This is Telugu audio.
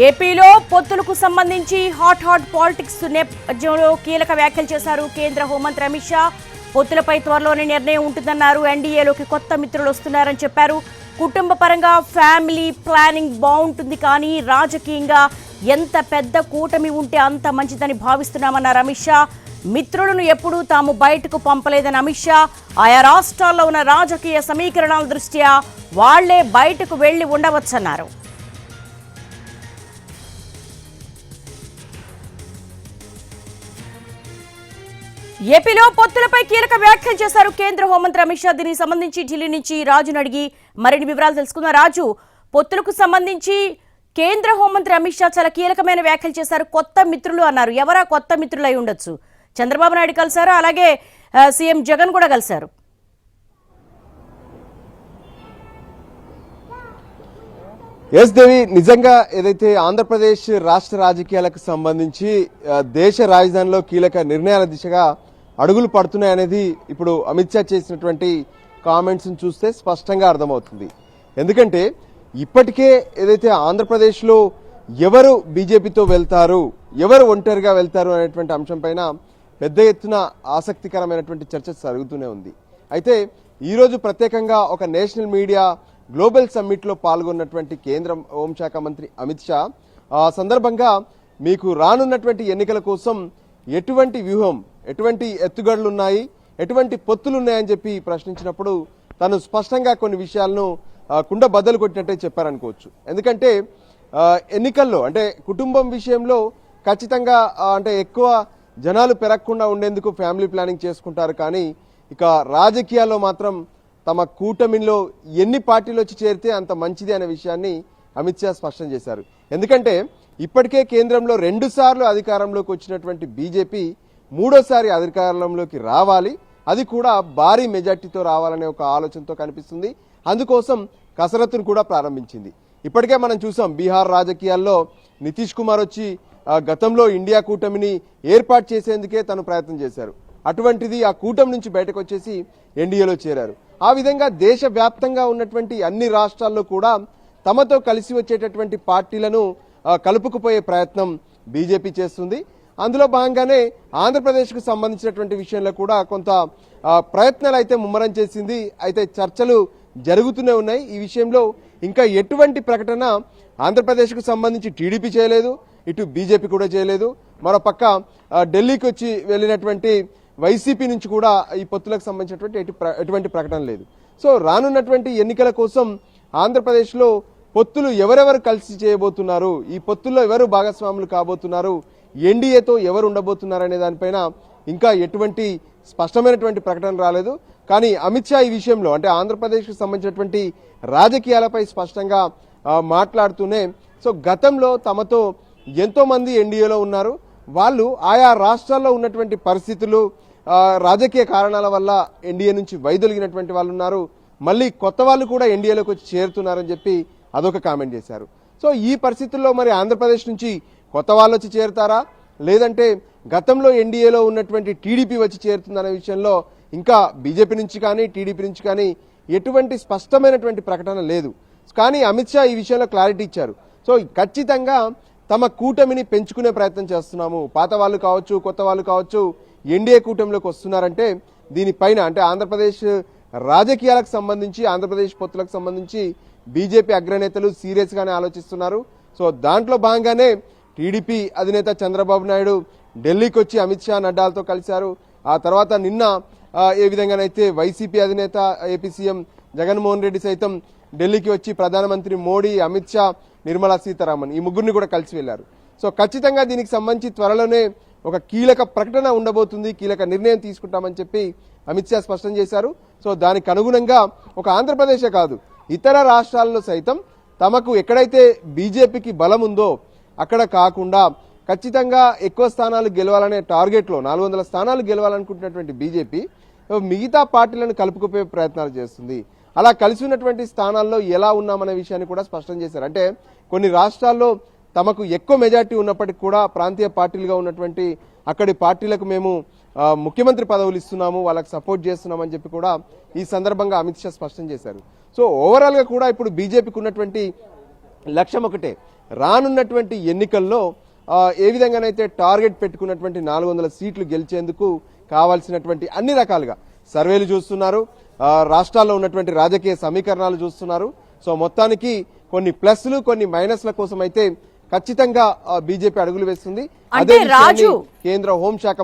ఏపీలో పొత్తులకు సంబంధించి హాట్ పాలిటిక్స్ నేపథ్యంలో కీలక వ్యాఖ్యలు చేశారు కేంద్ర హోంమంత్రి అమిత్ షా. పొత్తులపై త్వరలోనే నిర్ణయం ఉంటుందన్నారు. ఎన్డీఏలోకి కొత్త మిత్రులు వస్తున్నారని చెప్పారు. కుటుంబ పరంగా ఫ్యామిలీ ప్లానింగ్ బాగుంటుంది, కానీ రాజకీయంగా ఎంత పెద్ద కూటమి ఉంటే అంత మంచిదని భావిస్తున్నామన్నారు అమిత్ షా. మిత్రులను ఎప్పుడూ తాము బయటకు పంపలేదని అమిత్ షా. ఆయా రాష్ట్రాల్లో ఉన్న రాజకీయ సమీకరణాల దృష్ట్యా వాళ్లే బయటకు వెళ్లి ఉండవచ్చన్నారు. ఏపీలో పొత్తులపై కీలక వ్యాఖ్యలు చేశారు కేంద్ర హోంమంత్రి అమిత్ షా. దీనికి సంబంధించి ఢిల్లీ నుంచి రాజును అడిగి మరిన్ని వివరాలు తెలుసుకుందాం. రాజు, పొత్తులకు సంబంధించి కేంద్ర హోంమంత్రి అమిత్ షా చాలా కీలకమైన వ్యాఖ్యలు చేశారు. కొత్త మిత్రులు అన్నారు. ఎవరా కొత్త మిత్రులు అయి ఉండొచ్చు? చంద్రబాబు నాయుడు కలిశారు, అలాగే సీఎం జగన్ కూడా కలిశారు. ఎస్ దేవి, నిజంగా ఏదైతే ఆంధ్రప్రదేశ్ రాష్ట్ర రాజకీయాలకు సంబంధించి దేశ రాజధానిలో కీలక నిర్ణయాల దిశగా అడుగులు పడుతున్నాయనేది ఇప్పుడు అమిత్ షా చేసినటువంటి కామెంట్స్ చూస్తే స్పష్టంగా అర్థమవుతుంది. ఎందుకంటే ఇప్పటికే ఏదైతే ఆంధ్రప్రదేశ్లో ఎవరు బీజేపీతో వెళ్తారు, ఎవరు ఒంటరిగా వెళ్తారు అనేటువంటి అంశం పైన పెద్ద ఎత్తున ఆసక్తికరమైనటువంటి చర్చ జరుగుతూనే ఉంది. అయితే ఈరోజు ప్రత్యేకంగా ఒక నేషనల్ మీడియా గ్లోబల్ సమ్మిట్ లో పాల్గొన్నటువంటి కేంద్ర హోంశాఖ మంత్రి అమిత్ షా ఆ సందర్భంగా మీకు రానున్నటువంటి ఎన్నికల కోసం ఎటువంటి వ్యూహం, ఎటువంటి ఎత్తుగడలున్నాయి, ఎటువంటి పొత్తులున్నాయని చెప్పి ప్రశ్నించినప్పుడు తను స్పష్టంగా కొన్ని విషయాలను కుండ బద్దలు కొట్టినట్టే చెప్పారనుకోవచ్చు. ఎందుకంటే ఎన్నికల్లో అంటే కుటుంబం విషయంలో ఖచ్చితంగా అంటే ఎక్కువ జనాలు పెరగకుండా ఉండేందుకు ఫ్యామిలీ ప్లానింగ్ చేసుకుంటారు, కానీ ఇక రాజకీయాల్లో మాత్రం తమ కూటమిలో ఎన్ని పార్టీలు వచ్చి చేరితే అంత మంచిది అనే విషయాన్ని అమిత్ షా స్పష్టం చేశారు. ఎందుకంటే ఇప్పటికే కేంద్రంలో 2 సార్లు అధికారంలోకి వచ్చినటువంటి బీజేపీ మూడోసారి అధికారంలోకి రావాలి, అది కూడా భారీ మెజార్టీతో రావాలనే ఒక ఆలోచనతో కనిపిస్తుంది. అందుకోసం కసరత్తును కూడా ప్రారంభించింది. ఇప్పటికే మనం చూసాం బీహార్ రాజకీయాల్లో నితీష్ కుమార్ వచ్చి గతంలో ఇండియా కూటమిని ఏర్పాటు చేసేందుకే తను ప్రయత్నం చేశారు. అటువంటిది ఆ కూటమి నుంచి బయటకు వచ్చేసి ఎన్డీఏలో చేరారు. ఆ విధంగా దేశవ్యాప్తంగా ఉన్నటువంటి అన్ని రాష్ట్రాల్లో కూడా తమతో కలిసి వచ్చేటటువంటి పార్టీలను కలుపుకుపోయే ప్రయత్నం బీజేపీ చేస్తుంది. అందులో భాగంగానే ఆంధ్రప్రదేశ్కు సంబంధించినటువంటి విషయంలో కూడా కొంత ప్రయత్నాలు అయితే ముమ్మరం చేసింది. అయితే చర్చలు జరుగుతూనే ఉన్నాయి. ఈ విషయంలో ఇంకా ఎటువంటి ప్రకటన ఆంధ్రప్రదేశ్కు సంబంధించి టీడీపీ చేయలేదు, ఇటు బీజేపీ కూడా చేయలేదు. మరోపక్క ఢిల్లీకి వచ్చి వెళ్ళినటువంటి వైసీపీ నుంచి కూడా ఈ పొత్తులకు సంబంధించినటువంటి ఎటువంటి ప్రకటన లేదు. సో రానున్నటువంటి ఎన్నికల కోసం ఆంధ్రప్రదేశ్లో పొత్తులు ఎవరెవరు కలిసి చేయబోతున్నారు, ఈ పొత్తుల్లో ఎవరు భాగస్వాములు కాబోతున్నారు, ఎన్డీఏతో ఎవరు ఉండబోతున్నారు అనే దానిపైన ఇంకా ఎటువంటి స్పష్టమైనటువంటి ప్రకటన రాలేదు. కానీ అమిత్ షా ఈ విషయంలో అంటే ఆంధ్రప్రదేశ్కి సంబంధించినటువంటి రాజకీయాలపై స్పష్టంగా మాట్లాడుతూనే సో గతంలో తమతో ఎంతో మంది ఎన్డీఏలో ఉన్నారు, వాళ్ళు ఆయా రాష్ట్రాల్లో ఉన్నటువంటి పరిస్థితులు రాజకీయ కారణాల వల్ల ఎన్డీఏ నుంచి వైదొలిగినటువంటి వాళ్ళు ఉన్నారు, మళ్ళీ కొత్త వాళ్ళు కూడా ఎన్డీఏలోకి వచ్చి చేరుతున్నారని చెప్పి అదొక కామెంట్ చేశారు. సో ఈ పరిస్థితుల్లో మరి ఆంధ్రప్రదేశ్ నుంచి కొత్త వాళ్ళు వచ్చి చేరుతారా, లేదంటే గతంలో ఎన్డీఏలో ఉన్నటువంటి టీడీపీ వచ్చి చేరుతుందనే విషయంలో ఇంకా బీజేపీ నుంచి కానీ టీడీపీ నుంచి కానీ ఎటువంటి స్పష్టమైనటువంటి ప్రకటన లేదు. కానీ అమిత్ షా ఈ విషయంలో క్లారిటీ ఇచ్చారు. సో ఖచ్చితంగా తమ కూటమిని పెంచుకునే ప్రయత్నం చేస్తున్నాము, పాత వాళ్ళు కావచ్చు కొత్త వాళ్ళు కావచ్చు ఎన్డీఏ కూటమిలోకి వస్తున్నారంటే దీనిపైన అంటే ఆంధ్రప్రదేశ్ రాజకీయాలకు సంబంధించి ఆంధ్రప్రదేశ్ పొత్తులకు సంబంధించి బీజేపీ అగ్రనేతలు సీరియస్ గానే ఆలోచిస్తున్నారు. సో దాంట్లో భాగంగానే టీడీపీ అధినేత చంద్రబాబు నాయుడు ఢిల్లీకి వచ్చి అమిత్ షా నడ్డాలతో కలిశారు. ఆ తర్వాత నిన్న ఏ విధంగానైతే వైసీపీ అధినేత ఏపీ సీఎం జగన్మోహన్ రెడ్డి సైతం ఢిల్లీకి వచ్చి ప్రధానమంత్రి మోడీ, అమిత్ షా, నిర్మలా సీతారామన్ ఈ ముగ్గురిని కూడా కలిసి వెళ్లారు. సో ఖచ్చితంగా దీనికి సంబంధించి త్వరలోనే ఒక కీలక ప్రకటన ఉండబోతుంది, కీలక నిర్ణయం తీసుకుంటామని చెప్పి అమిత్ షా స్పష్టం చేశారు. సో దానికి అనుగుణంగా ఒక ఆంధ్రప్రదేశే కాదు ఇతర రాష్ట్రాల్లో సైతం తమకు ఎక్కడైతే బీజేపీకి బలం ఉందో అక్కడ కాకుండా ఖచ్చితంగా ఎక్కువ స్థానాలు గెలవాలనే టార్గెట్లో 400 స్థానాలు గెలవాలనుకుంటున్నటువంటి బీజేపీ మిగతా పార్టీలను కలుపుకుపోయే ప్రయత్నాలు చేస్తుంది. అలా కలిసి ఉన్నటువంటి స్థానాల్లో ఎలా ఉన్నామనే విషయాన్ని కూడా స్పష్టం చేశారు. అంటే కొన్ని రాష్ట్రాల్లో తమకు ఎక్కువ మెజార్టీ ఉన్నప్పటికీ కూడా ప్రాంతీయ పార్టీలుగా ఉన్నటువంటి అక్కడి పార్టీలకు మేము ముఖ్యమంత్రి పదవులు ఇస్తున్నాము, వాళ్ళకి సపోర్ట్ చేస్తున్నామని చెప్పి కూడా ఈ సందర్భంగా అమిత్ షా స్పష్టం చేశారు. సో ఓవరాల్ గా కూడా ఇప్పుడు బీజేపీకి ఉన్నటువంటి లక్ష్యం ఒకటే, రానున్నటువంటి ఎన్నికల్లో ఏ విధంగానైతే టార్గెట్ పెట్టుకున్నటువంటి 400 సీట్లు గెలిచేందుకు కావాల్సినటువంటి అన్ని రకాలుగా సర్వేలు చూస్తున్నారు, రాష్ట్రాల్లో ఉన్నటువంటి రాజకీయ సమీకరణాలు చూస్తున్నారు. సో మొత్తానికి కొన్ని ప్లస్లు కొన్ని మైనస్ల కోసం అయితే ఖచ్చితంగా బీజేపీ అడుగులు వేస్తుంది. అంటే అదే విషయాన్ని రాజు కేంద్ర హోంశాఖ